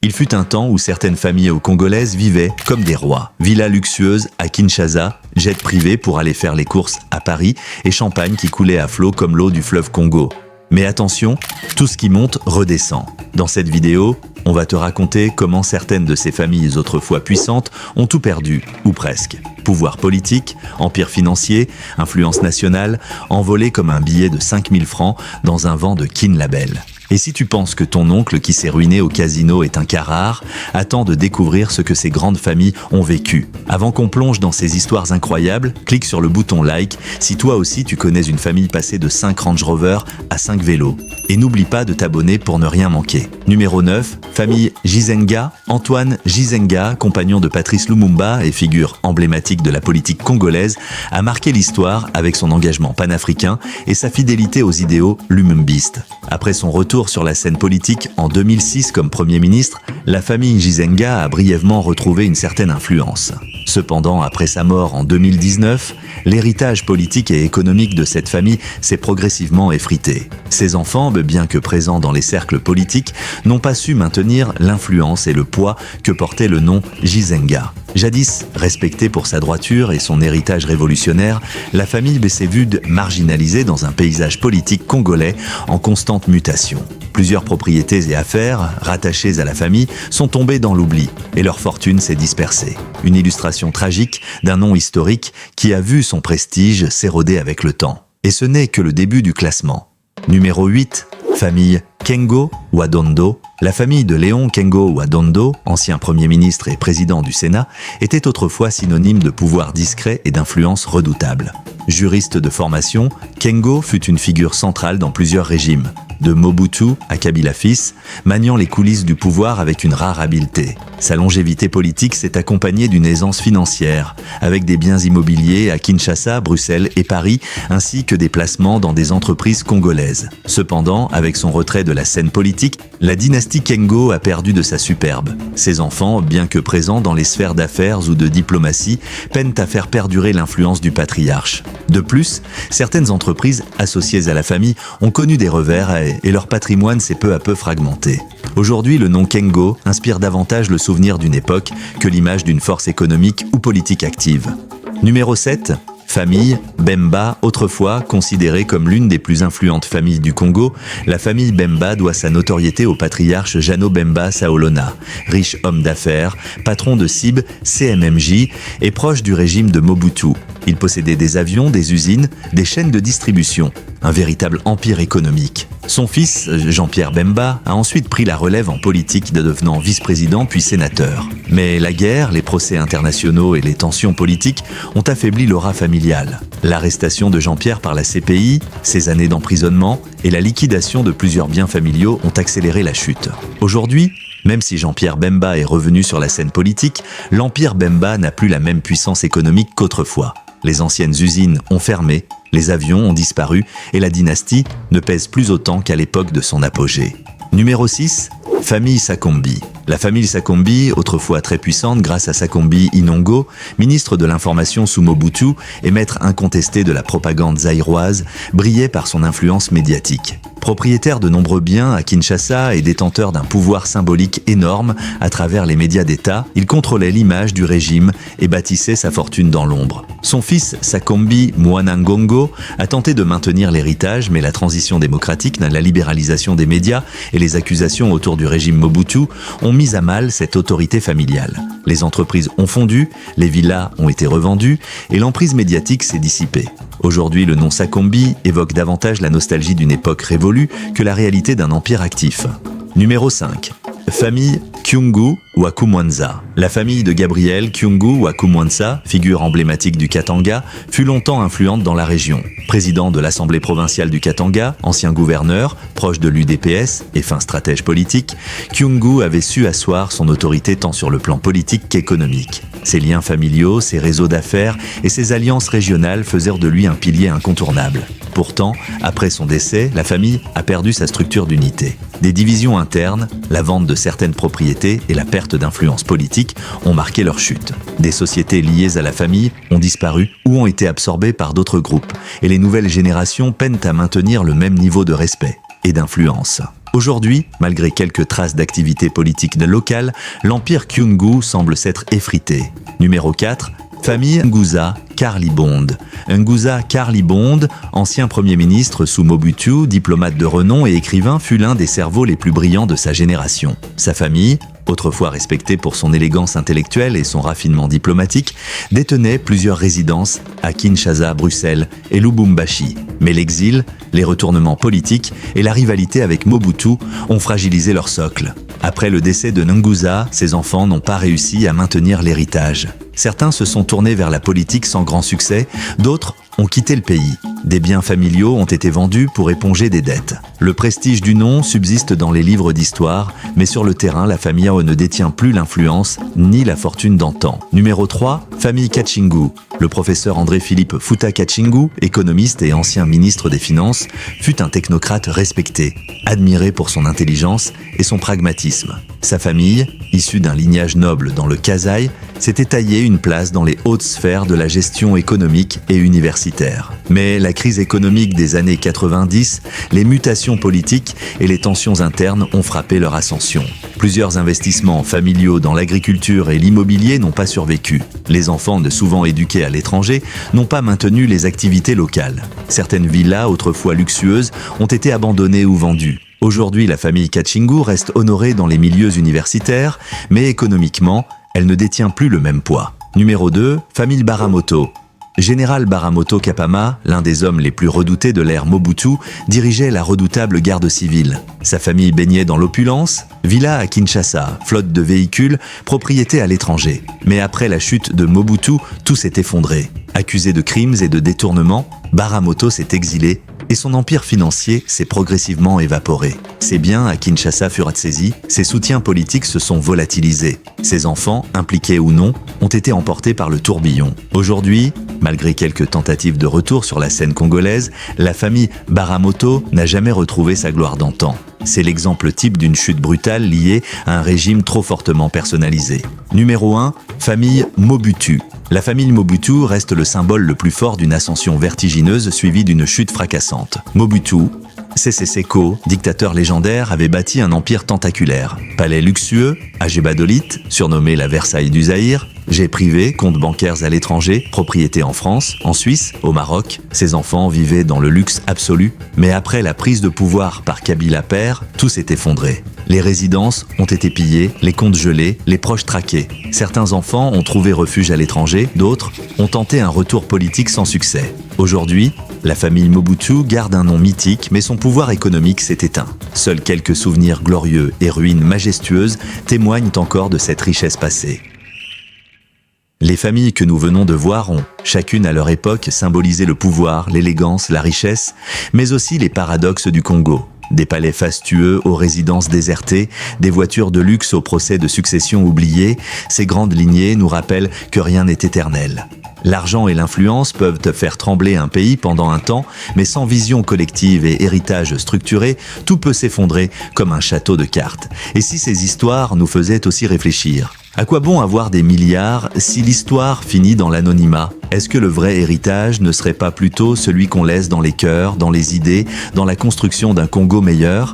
Il fut un temps où certaines familles congolaises vivaient comme des rois. Villas luxueuses à Kinshasa, jets privés pour aller faire les courses à Paris et champagne qui coulait à flot comme l'eau du fleuve Congo. Mais attention, tout ce qui monte redescend. Dans cette vidéo, on va te raconter comment certaines de ces familles autrefois puissantes ont tout perdu, ou presque. Pouvoir politique, empire financier, influence nationale, envolé comme un billet de 5000 francs dans un vent de Kin Label. Et si tu penses que ton oncle qui s'est ruiné au casino est un cas rare, attends de découvrir ce que ces grandes familles ont vécu. Avant qu'on plonge dans ces histoires incroyables, clique sur le bouton like si toi aussi tu connais une famille passée de 5 Range Rover à 5 vélos. Et n'oublie pas de t'abonner pour ne rien manquer. Numéro 9, famille Gizenga. Antoine Gizenga, compagnon de Patrice Lumumba et figure emblématique de la politique congolaise, a marqué l'histoire avec son engagement panafricain et sa fidélité aux idéaux lumumbistes. Après son retour sur la scène politique en 2006 comme Premier ministre, la famille Gizenga a brièvement retrouvé une certaine influence. Cependant, après sa mort en 2019, l'héritage politique et économique de cette famille s'est progressivement effrité. Ses enfants, bien que présents dans les cercles politiques, n'ont pas su maintenir l'influence et le poids que portait le nom Gizenga. Jadis respectée pour sa droiture et son héritage révolutionnaire, la famille s'est vue marginalisée dans un paysage politique congolais en constante mutation. Plusieurs propriétés et affaires, rattachées à la famille, sont tombées dans l'oubli et leur fortune s'est dispersée. Une illustration tragique d'un nom historique qui a vu son prestige s'éroder avec le temps. Et ce n'est que le début du classement. Numéro 8, famille Kengo Wadondo. La famille de Léon Kengo Wadondo, ancien Premier ministre et président du Sénat, était autrefois synonyme de pouvoir discret et d'influence redoutable. Juriste de formation, Kengo fut une figure centrale dans plusieurs régimes, de Mobutu à Kabila fils, maniant les coulisses du pouvoir avec une rare habileté. Sa longévité politique s'est accompagnée d'une aisance financière, avec des biens immobiliers à Kinshasa, Bruxelles et Paris, ainsi que des placements dans des entreprises congolaises. Cependant, avec son retrait de la scène politique, la dynastie Kengo a perdu de sa superbe. Ses enfants, bien que présents dans les sphères d'affaires ou de diplomatie, peinent à faire perdurer l'influence du patriarche. De plus, certaines entreprises associées à la famille ont connu des revers et leur patrimoine s'est peu à peu fragmenté. Aujourd'hui, le nom Kengo inspire davantage le souvenir d'une époque que l'image d'une force économique ou politique active. Numéro 7. Famille Bemba, autrefois considérée comme l'une des plus influentes familles du Congo, la famille Bemba doit sa notoriété au patriarche Jeannot Bemba Saolona, riche homme d'affaires, patron de CIB, CMMJ et proche du régime de Mobutu. Il possédait des avions, des usines, des chaînes de distribution, un véritable empire économique. Son fils, Jean-Pierre Bemba, a ensuite pris la relève en politique, devenant vice-président puis sénateur. Mais la guerre, les procès internationaux et les tensions politiques ont affaibli l'aura familiale. L'arrestation de Jean-Pierre par la CPI, ses années d'emprisonnement et la liquidation de plusieurs biens familiaux ont accéléré la chute. Aujourd'hui, même si Jean-Pierre Bemba est revenu sur la scène politique, l'empire Bemba n'a plus la même puissance économique qu'autrefois. Les anciennes usines ont fermé, les avions ont disparu et la dynastie ne pèse plus autant qu'à l'époque de son apogée. Numéro 6, famille Sakombi. La famille Sakombi, autrefois très puissante grâce à Sakombi Inongo, ministre de l'information sous Mobutu et maître incontesté de la propagande zaïroise, brillait par son influence médiatique. Propriétaire de nombreux biens à Kinshasa et détenteur d'un pouvoir symbolique énorme à travers les médias d'État, il contrôlait l'image du régime et bâtissait sa fortune dans l'ombre. Son fils, Sakombi Mwanangongo, a tenté de maintenir l'héritage, mais la transition démocratique, la libéralisation des médias et les accusations autour du régime Mobutu ont mis à mal cette autorité familiale. Les entreprises ont fondu, les villas ont été revendues et l'emprise médiatique s'est dissipée. Aujourd'hui, le nom Sakombi évoque davantage la nostalgie d'une époque révolue que la réalité d'un empire actif. Numéro 5. Famille Kyungu Wakumwanza. La famille de Gabriel Kyungu Wakumwanza, figure emblématique du Katanga, fut longtemps influente dans la région. Président de l'Assemblée provinciale du Katanga, ancien gouverneur, proche de l'UDPS et fin stratège politique, Kyungu avait su asseoir son autorité tant sur le plan politique qu'économique. Ses liens familiaux, ses réseaux d'affaires et ses alliances régionales faisaient de lui un pilier incontournable. Pourtant, après son décès, la famille a perdu sa structure d'unité. Des divisions internes, la vente de certaines propriétés et la perte d'influence politique ont marqué leur chute. Des sociétés liées à la famille ont disparu ou ont été absorbées par d'autres groupes, et les nouvelles générations peinent à maintenir le même niveau de respect et d'influence. Aujourd'hui, malgré quelques traces d'activité politique locale, l'empire Kyungu semble s'être effrité. Numéro 4. Famille Nguza Karlibond. Nguza Karlibond, ancien premier ministre sous Mobutu, diplomate de renom et écrivain, fut l'un des cerveaux les plus brillants de sa génération. Sa famille, autrefois respectée pour son élégance intellectuelle et son raffinement diplomatique, détenait plusieurs résidences à Kinshasa, Bruxelles et Lubumbashi. Mais l'exil, les retournements politiques et la rivalité avec Mobutu ont fragilisé leur socle. Après le décès de Nguza, ses enfants n'ont pas réussi à maintenir l'héritage. Certains se sont tournés vers la politique sans grand succès, d'autres ont quitté le pays. Des biens familiaux ont été vendus pour éponger des dettes. Le prestige du nom subsiste dans les livres d'histoire, mais sur le terrain, la famille Ao ne détient plus l'influence ni la fortune d'antan. Numéro 3, famille Kachingu. Le professeur André-Philippe Fouta Kachingu, économiste et ancien ministre des Finances, fut un technocrate respecté, admiré pour son intelligence et son pragmatisme. Sa famille, issue d'un lignage noble dans le Kasaï, s'était taillé une place dans les hautes sphères de la gestion économique et universitaire. Mais la crise économique des années 90, les mutations politiques et les tensions internes ont frappé leur ascension. Plusieurs investissements familiaux dans l'agriculture et l'immobilier n'ont pas survécu. Les enfants, souvent éduqués à l'étranger, n'ont pas maintenu les activités locales. Certaines villas, autrefois luxueuses, ont été abandonnées ou vendues. Aujourd'hui, la famille Kachingu reste honorée dans les milieux universitaires, mais économiquement, elle ne détient plus le même poids. Numéro 2, famille Baramoto. Général Baramoto Kapama, l'un des hommes les plus redoutés de l'ère Mobutu, dirigeait la redoutable garde civile. Sa famille baignait dans l'opulence, villa à Kinshasa, flotte de véhicules, propriété à l'étranger. Mais après la chute de Mobutu, tout s'est effondré. Accusé de crimes et de détournements, Baramoto s'est exilé et son empire financier s'est progressivement évaporé. Ses biens à Kinshasa furent saisis, ses soutiens politiques se sont volatilisés. Ses enfants, impliqués ou non, ont été emportés par le tourbillon. Aujourd'hui, malgré quelques tentatives de retour sur la scène congolaise, la famille Baramoto n'a jamais retrouvé sa gloire d'antan. C'est l'exemple type d'une chute brutale liée à un régime trop fortement personnalisé. Numéro 1, famille Mobutu. La famille Mobutu reste le symbole le plus fort d'une ascension vertigineuse suivie d'une chute fracassante. Mobutu, Sese Seko, dictateur légendaire, avait bâti un empire tentaculaire. Palais luxueux, Agébadolite, surnommé la Versailles du Zaïre, jets privés, comptes bancaires à l'étranger, propriétés en France, en Suisse, au Maroc. Ses enfants vivaient dans le luxe absolu, mais après la prise de pouvoir par Kabila père, tout s'est effondré. Les résidences ont été pillées, les comptes gelés, les proches traqués. Certains enfants ont trouvé refuge à l'étranger, d'autres ont tenté un retour politique sans succès. Aujourd'hui, la famille Mobutu garde un nom mythique, mais son pouvoir économique s'est éteint. Seuls quelques souvenirs glorieux et ruines majestueuses témoignent encore de cette richesse passée. Les familles que nous venons de voir ont, chacune à leur époque, symbolisé le pouvoir, l'élégance, la richesse, mais aussi les paradoxes du Congo. Des palais fastueux aux résidences désertées, des voitures de luxe aux procès de succession oubliés, ces grandes lignées nous rappellent que rien n'est éternel. L'argent et l'influence peuvent faire trembler un pays pendant un temps, mais sans vision collective et héritage structuré, tout peut s'effondrer comme un château de cartes. Et si ces histoires nous faisaient aussi réfléchir ? À quoi bon avoir des milliards si l'histoire finit dans l'anonymat ? Est-ce que le vrai héritage ne serait pas plutôt celui qu'on laisse dans les cœurs, dans les idées, dans la construction d'un Congo meilleur ?